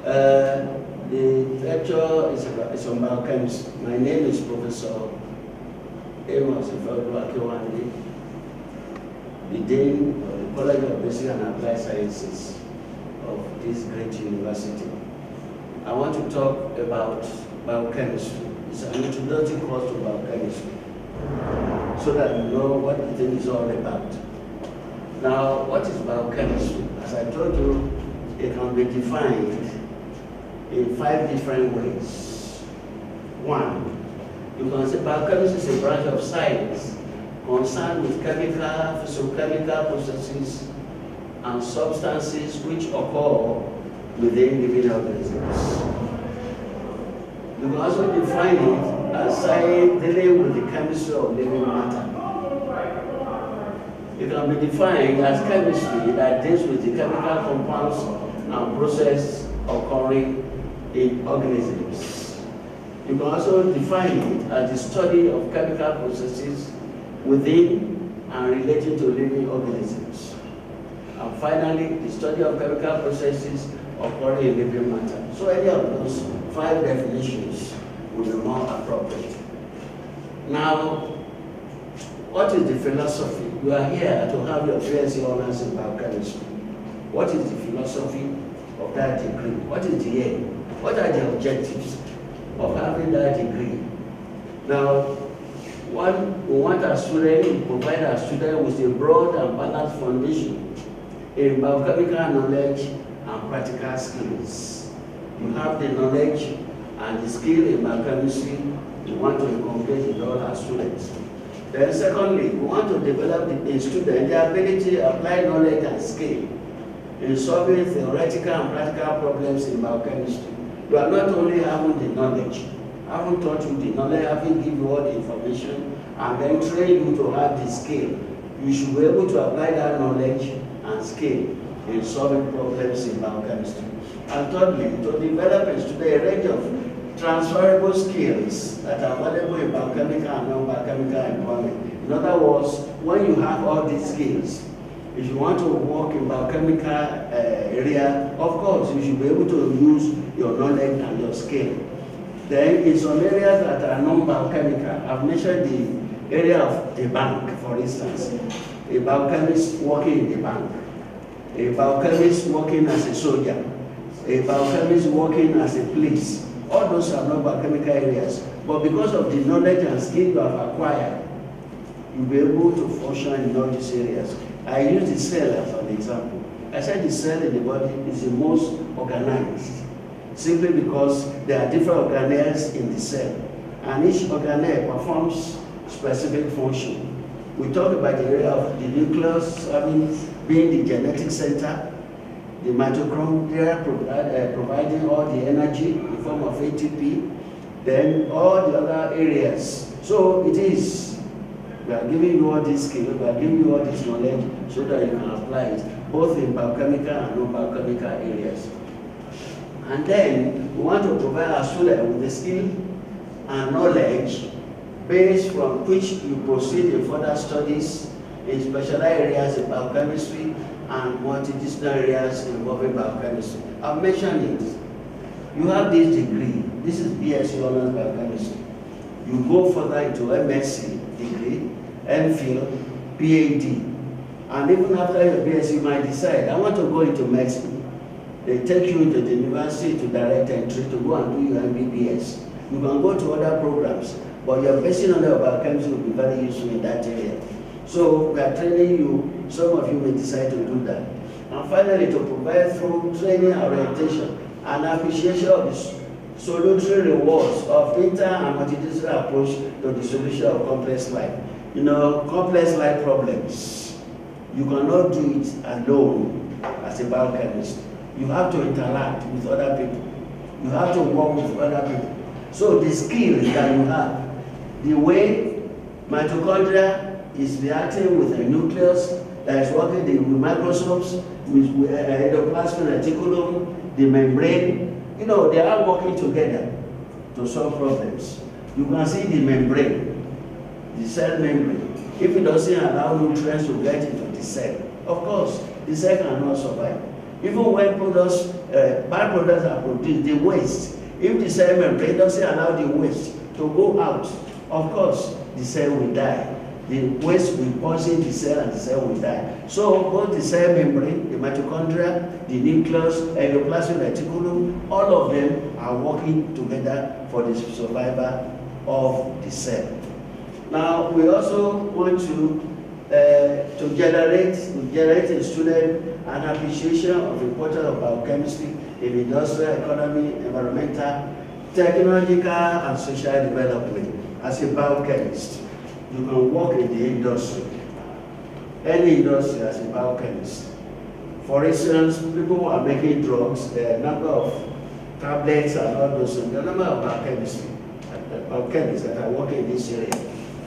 The lecture is on biochemistry. My name is Professor Prof Akinwande, the Dean of the College of Basic and Applied Sciences of this great university. I want to talk about biochemistry. It's an introductory course to biochemistry, so that you know what the thing is all about. Now, what is biochemistry? As I told you, it can be defined in 5 different ways. 1, you can say biochemistry is a branch of science concerned with chemical, physiochemical processes and substances which occur within living organisms. You can also define it as science dealing with the chemistry of living matter. It can be defined as chemistry that deals with the chemical compounds and processes occurring in organisms. You can also define it as the study of chemical processes within and related to living organisms. And finally, the study of chemical processes occurring in living matter. So any of those 5 definitions will be more appropriate. Now, what is the philosophy? You are here to have your BSc honors in biochemistry. What is the philosophy of that degree? What is the aim? What are the objectives of having that degree? Now, we want our student to provide our student with a broad and balanced foundation in biochemical knowledge and practical skills. You have the knowledge and the skill in biochemistry we want to inculcate in all our students. Then secondly, we want to develop in students the ability to apply knowledge and skill in solving theoretical and practical problems in biochemistry. You are not only having the knowledge, I haven't taught you the knowledge, I haven't given you all the information, and then train you to have the skill. You should be able to apply that knowledge and skill in solving problems in biochemistry. And thirdly, to develop in students a range of transferable skills that are available in biochemical and non-biochemical employment. In other words, when you have all these skills, if you want to work in biochemical area, of course, you should be able to use your knowledge and your skill. Then in some areas that are non-biochemical, I've mentioned the area of the bank, for instance. A biochemist working in the bank, a biochemist working as a soldier, a biochemist working as a police. All those are not biochemical areas. But because of the knowledge and skill you have acquired, you'll be able to function in all these areas. I use the cell as an example. I said the cell in the body is the most organized, simply because there are different organelles in the cell, and each organelle performs specific function. We talk about the area of the nucleus being the genetic center, the mitochondria providing all the energy in the form of ATP, then all the other areas. So it is, we are giving you all this skill, we are giving you all this knowledge so that you can apply it, both in biochemical and non-biochemical areas. And then we want to provide our students with the skill and knowledge based from which you proceed in further studies in specialized areas in biochemistry and multidisciplinary areas involving biochemistry. I've mentioned it. You have this degree. This is BSc Honors Biochemistry. You go further into MSc degree, MPhil, PhD. And even after your BSc, you might decide, I want to go into medicine. They take you into the university to direct entry to go and do your MBBS. You can go to other programs, but your basic knowledge of biochemistry will be very useful in that area. So we are training you. Some of you may decide to do that. And finally, to provide through training orientation and appreciation of the salutary rewards of inter and multidisciplinary approach to the solution of complex life. You know, complex life problems, you cannot do it alone as a biochemist. You have to interact with other people. You have to work with other people. So the skills that you have, the way mitochondria is reacting with a nucleus that is working with microsomes, with endoplasmic reticulum, the membrane, you know, they are working together to solve problems. You can see the membrane, the cell membrane. If it doesn't allow nutrients to get into the cell, of course, the cell cannot survive. Even when products byproducts are produced, the waste. If the cell membrane doesn't allow the waste to go out, of course, the cell will die. The waste will poison the cell and the cell will die. So both the cell membrane, the mitochondria, the nucleus, endoplasmic reticulum, all of them are working together for the survival of the cell. Now, we also want to generate in student an appreciation of the importance of biochemistry in industrial economy, environmental, technological, and social development. As a biochemist, you can work in the industry, any industry as a biochemist. For instance, people who are making drugs, the number of tablets and all those things, the number of biochemists that are working in this area.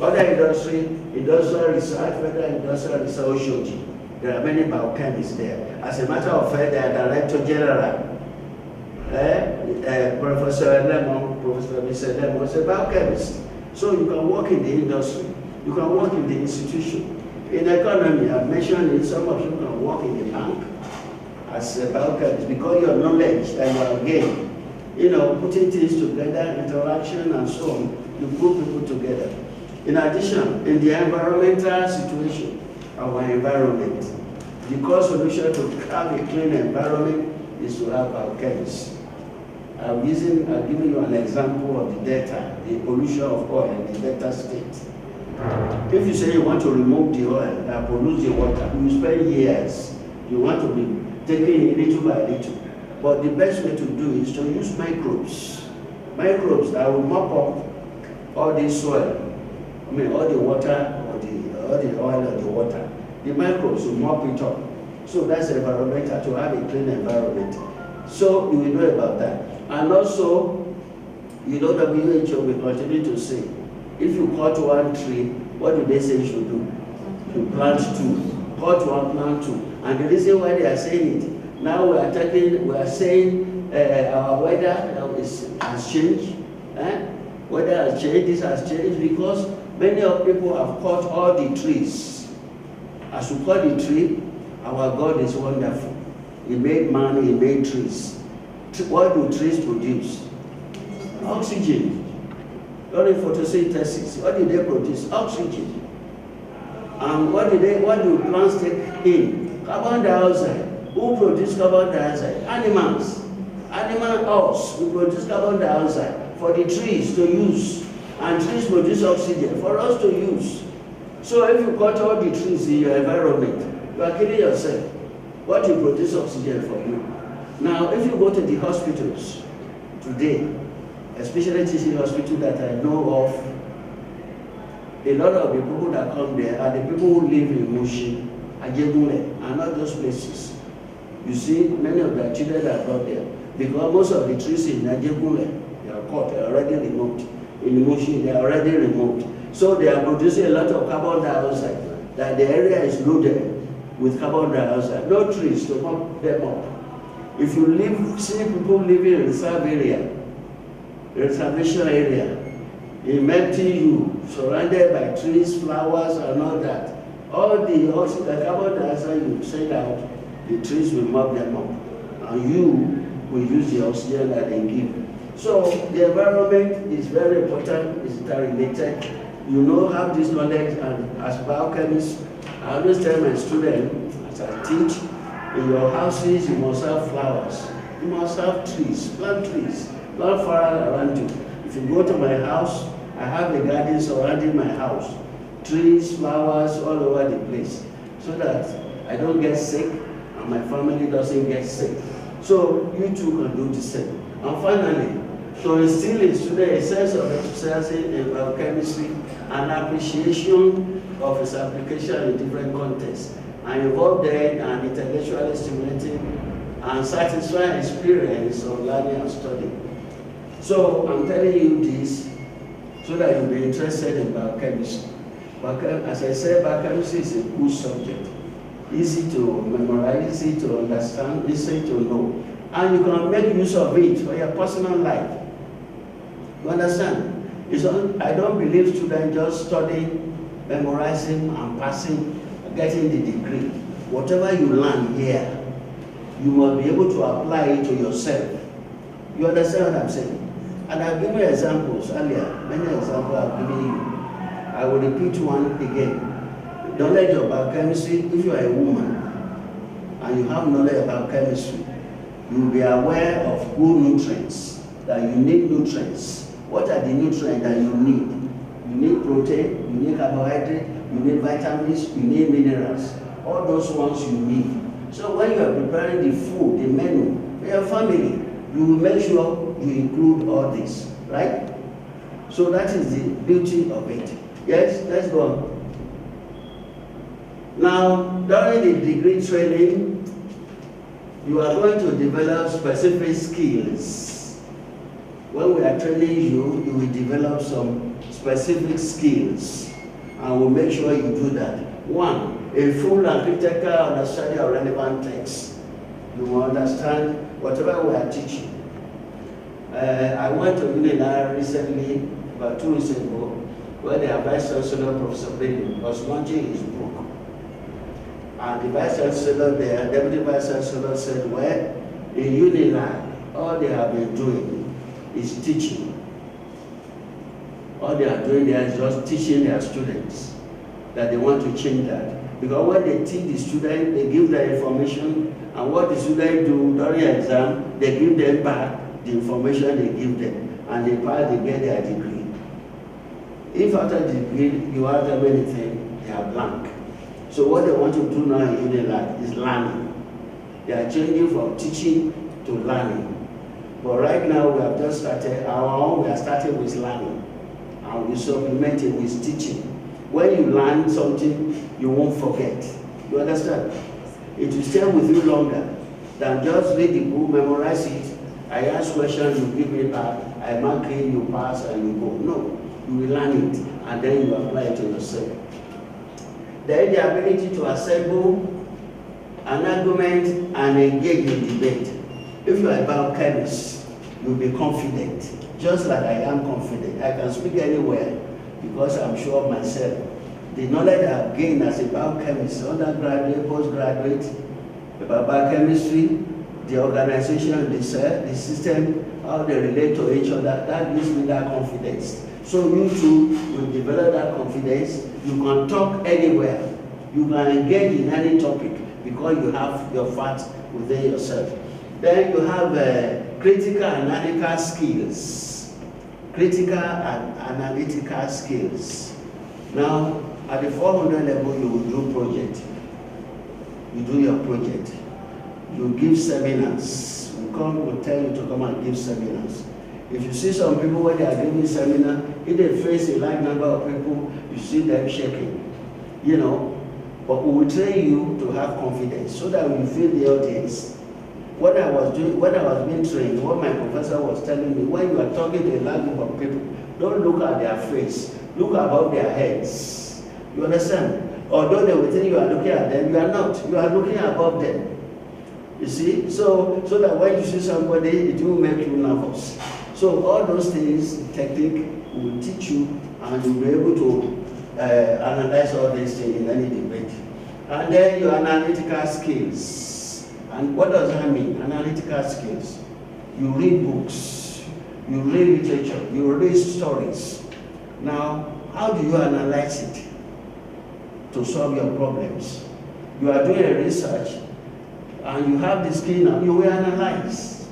Other industry, industrial research, federal industrial research showed you. There are many biochemists there. As a matter of fact, they are Director General. Professor Lemon, Professor Mr. Lemon is a biochemist. So you can work in the industry, you can work in the institution. In economy, I've mentioned it, some of you can work in the bank as a biochemist because your knowledge that you have gained, putting things together, interaction and so on, you put people together. In addition, in the environmental situation, our environment, the core solution to have a clean environment is to have biochemists. I'm giving you an example of the Delta, the pollution of oil in the Delta state. If you say you want to remove the oil that pollutes the water, you spend years. You want to be taking it little by little. But the best way to do is to use microbes. Microbes that will mop up all the soil, all the water, all the oil or the water. The microbes will mop it up. So that's environmental, to have a clean environment. So you will know about that. And also, WHO will continue to say, if you cut one tree, what do they say you should do? You plant two. Cut one, plant two. And the reason why they are saying it, now we are saying our weather has changed. Weather has changed, this has changed because many of people have cut all the trees. As you cut the tree, our God is wonderful. He made man, he made trees. What do trees produce? Oxygen. Only photosynthesis. What do they produce? Oxygen. And what do plants take in? Carbon dioxide. Who produce carbon dioxide? Animals. Us, we produce carbon dioxide for the trees to use. And trees produce oxygen for us to use. So if you cut all the trees in your environment, you are killing yourself. What will produce oxygen for you? Now, if you go to the hospitals today, especially teaching hospital that I know of, a lot of the people that come there are the people who live in Mushi, Ajegunle, and all those places. You see, many of their children are brought there because most of the trees in Ajegunle, they are cut, they are already removed. In Mushi, they are already removed. So they are producing a lot of carbon dioxide, that the area is loaded with carbon dioxide. No trees to pump them up. If you see people living in reserve area, reservation area, in MTU, surrounded by trees, flowers, and all that, all the carbon dioxide you send out, the trees will mop them up, and you will use the oxygen that they give. So the environment is very important, it's interrelated. You have this knowledge, and as biochemists, I always tell my students, as I teach, in your houses you must have flowers, you must have trees, plant far around you. If you go to my house, I have a garden surrounding my house, trees, flowers all over the place, so that I don't get sick and my family doesn't get sick. So you too can do the same. And finally, to instill in students a sense of exercising in biochemistry and appreciation of its application in different contexts, and involve them and intellectually stimulating and satisfying experience of learning and studying. So I'm telling you this so that you'll be interested in biochemistry. As I said, biochemistry is a good subject. Easy to memorize, easy to understand, easy to know. And you can make use of it for your personal life. You understand? I don't believe students just studying, memorizing, and passing, getting the degree. Whatever you learn here, you must be able to apply it to yourself. You understand what I'm saying? And I've given examples earlier, many examples I've given you. I will repeat one again. Knowledge about chemistry, if you are a woman and you have knowledge about chemistry, you will be aware of good nutrients, that you need nutrients. What are the nutrients that you need? You need protein, you need carbohydrate, you need vitamins, you need minerals. All those ones you need. So when you are preparing the food, the menu for your family, you will make sure you include all this, right? So that is the beauty of it. Yes, let's go on. Now, during the degree training, you are going to develop specific skills. When we are training you, you will develop some specific skills, and we'll make sure you do that. One, a full and critical understanding of relevant texts. You will understand whatever we are teaching. I went to Unila recently, about 2 weeks ago, where the Vice Chancellor, Professor Akinwande, was launching his book. And the Vice Chancellor there, Deputy Vice Chancellor said, well, in Unila, all they have been doing is teaching. All they are doing there is just teaching their students, that they want to change that. Because when they teach the student, they give their information, and what the students do during exam, they give them back the information they give them, and they pass, they get their degree. If after the degree you ask them anything, they are blank. So what they want to do now in Unilag is learning. They are changing from teaching to learning. But right now we have just started our own, we are starting with learning, and we supplement it with teaching. When you learn something, you won't forget. You understand? It will stay with you longer than just read the book, memorize it. I ask questions, you give me back, I mark it, you pass, and you go. No, you will learn it, and then you apply it to yourself. Then the ability to assemble an argument and engage in debate. If you are a biochemist, you'll be confident, just like I am confident. I can speak anywhere because I'm sure of myself. The knowledge I've gained as a biochemist, undergraduate, postgraduate, about biochemistry, the organization, the cell, the system, how they relate to each other, that gives me that confidence. So you too will develop that confidence. You can talk anywhere. You can engage in any topic because you have your facts within yourself. Then you have critical analytical skills. Critical and analytical skills. Now, at the 400 level, you will do project. You do your project. You give seminars. We'll tell you to come and give seminars. If you see some people when they are giving seminar, if they face a large number of people, you see them shaking, you know. But we will train you to have confidence so that when you feel the audience. When I was being trained, what my professor was telling me, when you are talking to a large group of people, don't look at their face, look above their heads. You understand? Although they will think you are looking at them, you are not. You are looking above them. You see? So that when you see somebody, it will make you nervous. So all those things, technique, will teach you, and you'll be able to analyze all these things in any debate. And then your analytical skills. And what does that mean? Analytical skills. You read books, you read literature, you read stories. Now, how do you analyze it to solve your problems? You are doing a research, and you have the skill now, you will analyze.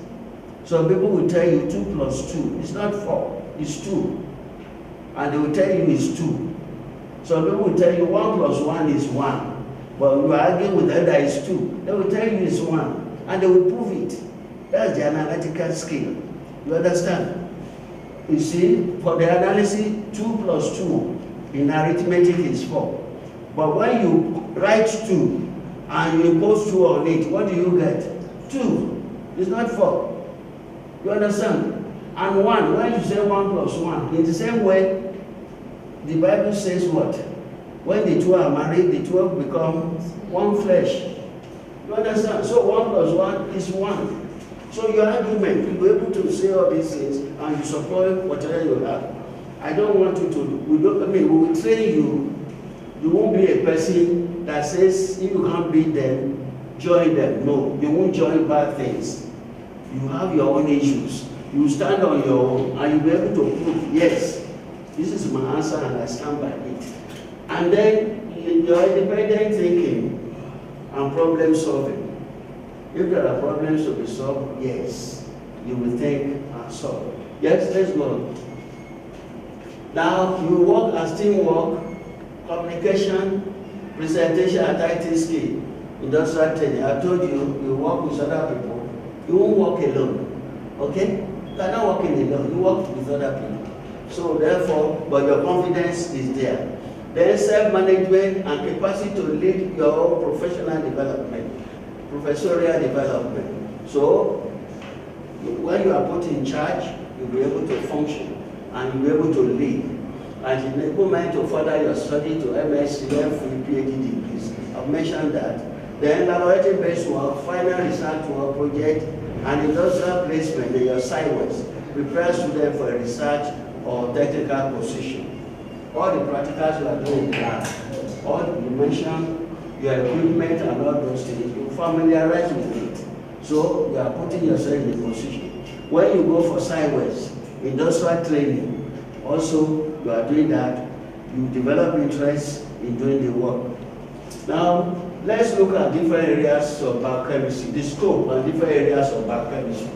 So people will tell you 2 plus 2. It's not 4, it's 2. And they will tell you it's 2. So people will tell you 1 plus 1 is 1. But you are arguing with them that it's 2. They will tell you it's 1. And they will prove it. That's the analytical skill. You understand? You see, for the analysis, 2 plus 2 in arithmetic is 4. But when you write 2 and you impose 2 on it, what do you get? 2. It's not 4. You understand? And 1, when you say 1 plus 1, in the same way, the Bible says what? When the 2 are married, the 2 become one flesh. You understand? So 1 plus 1 is 1. So your argument, you'll be able to say all these things and you support whatever you have. I don't want you to, we will train you. You won't be a person that says if you can't beat them, join them. No, you won't join bad things. You have your own issues. You stand on your own and you'll be able to prove, yes, this is my answer and I stand by it. And then your independent thinking and problem solving. If there are problems to be solved, yes, you will think and solve. Yes, let's go on. Now, you work as teamwork, communication, presentation, and IT skill, industrial training. I told you, you work with other people. You won't work alone, okay? You are not working alone, you work with other people. So therefore, but your confidence is there. Then self-management and capacity to lead your own professional development, professorial development. So when you are put in charge, you'll be able to function and you'll be able to lead. And enablement to further your study to MSc, MPhil, PhD degrees. I've mentioned that. Then laboratory-based work, final research work project, and industrial placement in your sideways. Prepare students for a research or technical position. All the practicals you are doing in class, all you mentioned, your equipment and all those things, you familiarize with it. So you are putting yourself in a position. When you go for sideways, industrial training, also you are doing that, you develop interest in doing the work. Now, let's look at different areas of biochemistry, the scope and different areas of biochemistry.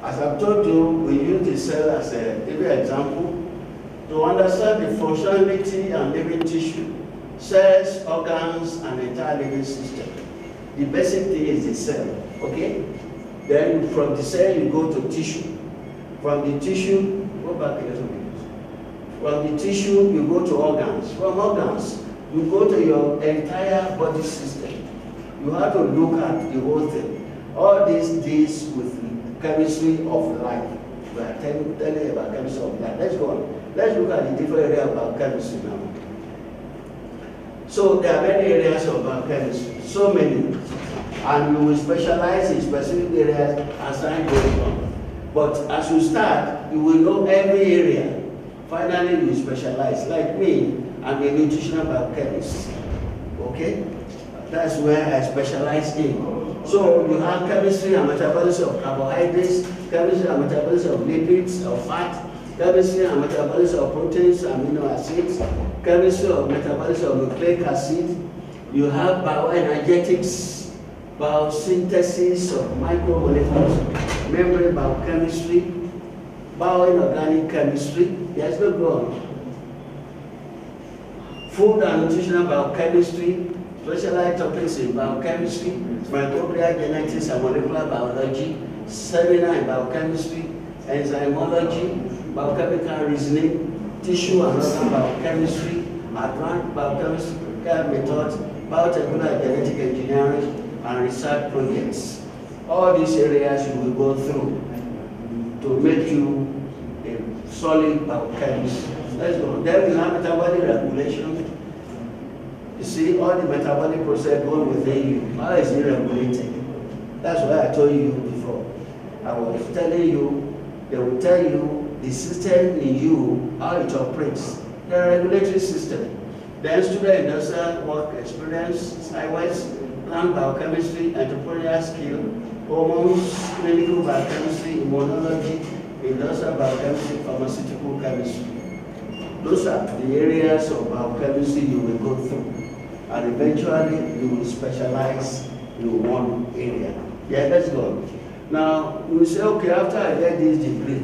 As I've told you, we use the cell as a example to understand the functionality and living tissue, cells, organs, and entire living system. The basic thing is the cell, okay? Then from the cell, you go to tissue. From the tissue, go back a little bit. From the tissue, you go to organs. From organs, you go to your entire body system. You have to look at the whole thing. All this deals with chemistry of life. We are telling you about chemistry of life. Let's go on. Let's look at the different areas of biochemistry now. So there are many areas of biochemistry, so many. And we will specialize in specific areas as time goes on. But as you start, you will know every area. Finally, you specialize. Like me, I'm a nutritional biochemist. Okay? That's where I specialize in. So you have chemistry and metabolism of carbohydrates, chemistry and metabolism of lipids, of fat, chemistry and metabolism of proteins, amino acids, chemistry of metabolism of nucleic acid. You have bioenergetics, biosynthesis of micromolecules, membrane biochemistry, bioinorganic chemistry. Yes, go on. Food and nutritional biochemistry, specialized topics in biochemistry, microbial genetics and molecular biology, seminar in biochemistry, enzymology, biochemical reasoning, tissue and organ biochemistry, advanced biochemical methods, biotechnical and genetic engineering, and research projects. All these areas you will go through to make you a solid biochemist. Let's go. Then we have metabolic regulation. You see, all the metabolic process going within you. How is it regulated? That's why I told you before. I was telling you, they will tell you the system in you, how it operates. The regulatory system. Then student industrial work experience, sideways, plant biochemistry, entrepreneurial skill, hormones, clinical biochemistry, immunology, industrial biochemistry, pharmaceutical chemistry. Those are the areas of biochemistry you will go through. And eventually you will specialize in one area. Yeah, let's go. Now, you will say, okay, after I get this degree,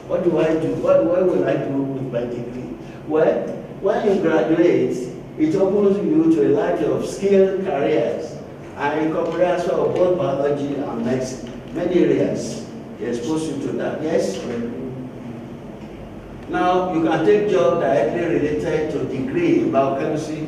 what do I do? What will I do with my degree? Well, when you graduate, it opens you to a large of skilled careers and incorporates of both biology and medicine. Many areas expose you to that. Yes? Now, you can take jobs directly related to degree in biochemistry,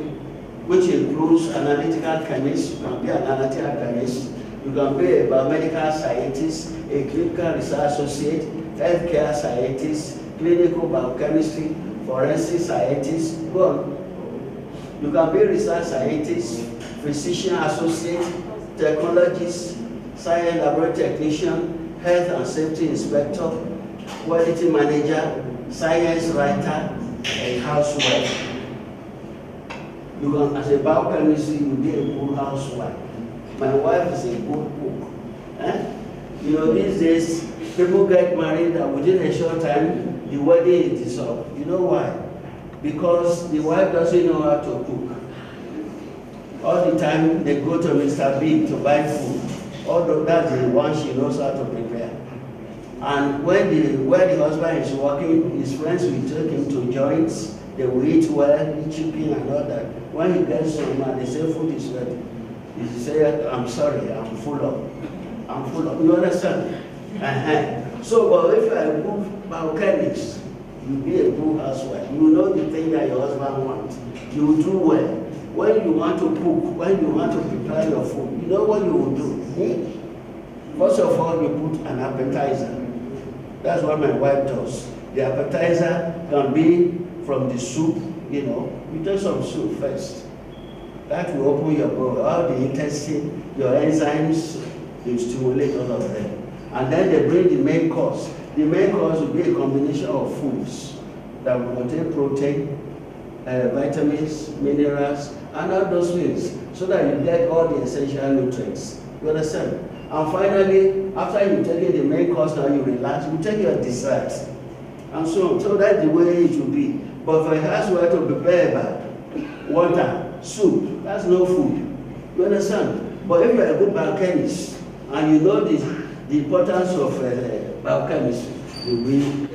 which includes analytical chemist. You can be an analytical chemist. You can be a biomedical scientist, a clinical research associate, healthcare scientist, clinical biochemistry, forensic scientist. Go on. You can be a research scientist, physician associate, technologist, science laboratory technician, health and safety inspector, quality manager, science writer, and housewife. You can, as a biochemist, you be a good housewife. My wife is a good cook. Eh? You know, these days, people get married and within a short time, the wedding is dissolved. You know why? Because the wife doesn't know how to cook. All the time, they go to Mr. Big to buy food. Although that's the one she knows how to prepare. And where the husband is working, his friends will take him to joints. They will eat well, eat chicken and all that. When he gets home and they say food is ready, he say, I'm sorry, I'm full of. I'm full of. You understand? So, but if you are a good biochemist, you'll be a good housewife. You know the thing that your husband wants. You will do well. When you want to cook, when you want to prepare your food, you know what you will do? First of all, you put an appetizer. That's what my wife does. The appetizer can be from the soup, you know. You take some soup first. That will open your bowel. All the intestine, your enzymes, you stimulate all of them. And then they bring the main course. The main course will be a combination of foods that will contain protein, vitamins, minerals, and all those things, so that you get all the essential nutrients. You understand? And finally, after you take the main course, now you relax, you take your dessert, and so on. So that's the way it will be. But for a housewife to prepare water, soup, that's no food. You understand? But if you're a good biochemist, and you know the importance of biochemistry, you will